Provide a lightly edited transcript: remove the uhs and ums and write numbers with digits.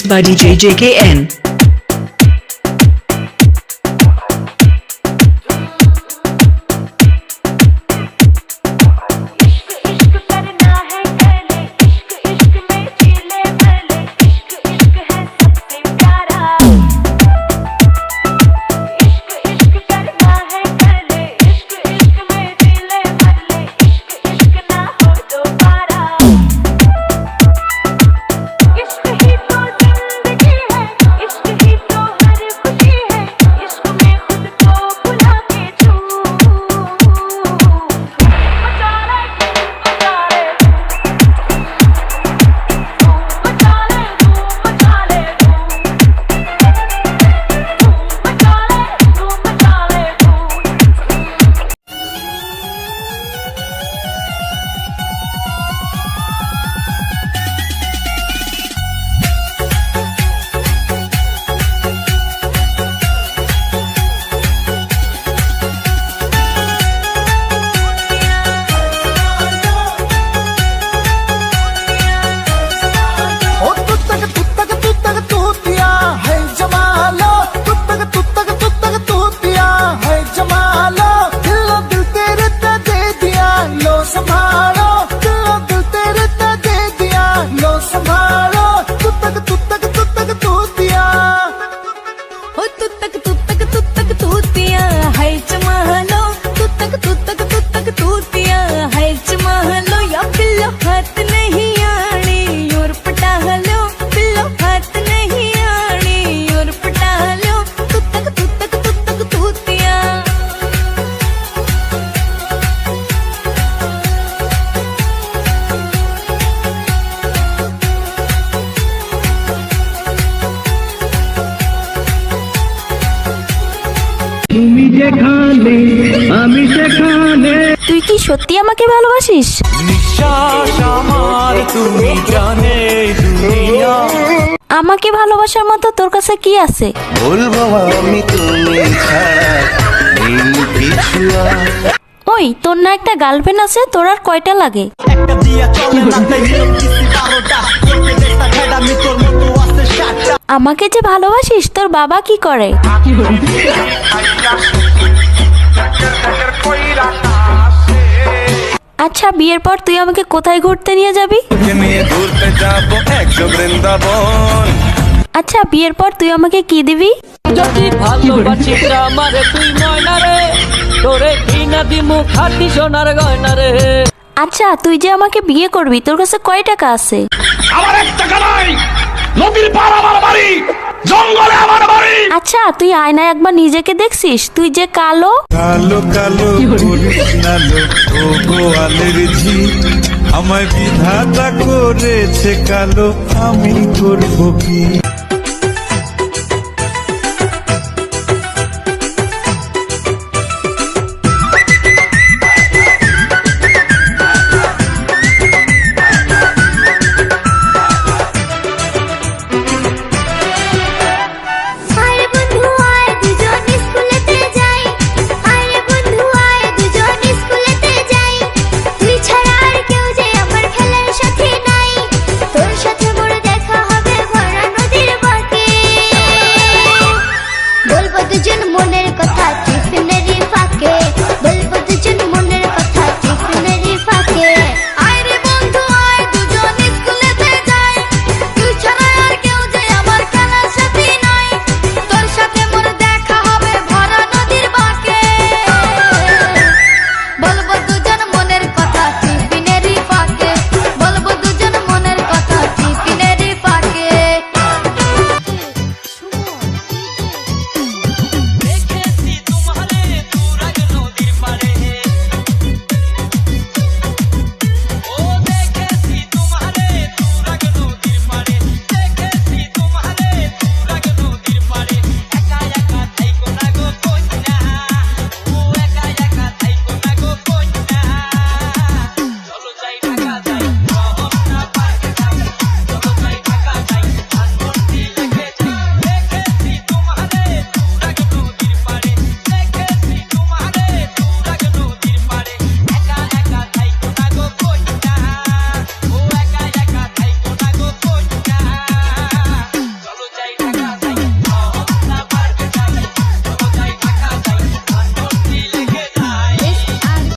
mixed by DJ JKN. তুই কি সত্যি আমাকে ভালোবাসিস? আমাকে ভালোবাসার মতো তোর কাছে কি আছে? ওই তোর না একটা গার্লফ্রেন্ড আছে, তোর আর কয়টা লাগে? আমাকে যে ভালোবাসিস তোর বাবা কি করে? আচ্ছা বিয়ের পর তুই আমাকে কোথায় ঘুরতে নিয়ে যাবি? আচ্ছা বিয়ের পর তুই আমাকে কি দিবি? যদি ভালোবাসিস আমারে তুই ময়না রে, তোরে কি না দিমু খাটি সোনার গয়না রে। আচ্ছা তুই যে আমাকে বিয়ে করবি তোর কাছে কয় টাকা আছে? আমার 1 টাকা নাই, নদীর পার আমার বাড়ি, জঙ্গলে আমার বাড়ি। আচ্ছা তুই আয়নায় একবার নিজেকে দেখছিস? তুই যে কালো কালো কালো করিস না লো, ও গোয়ালের ঝি আমায় বিধাতা করেছে কালো, আমি করব কি?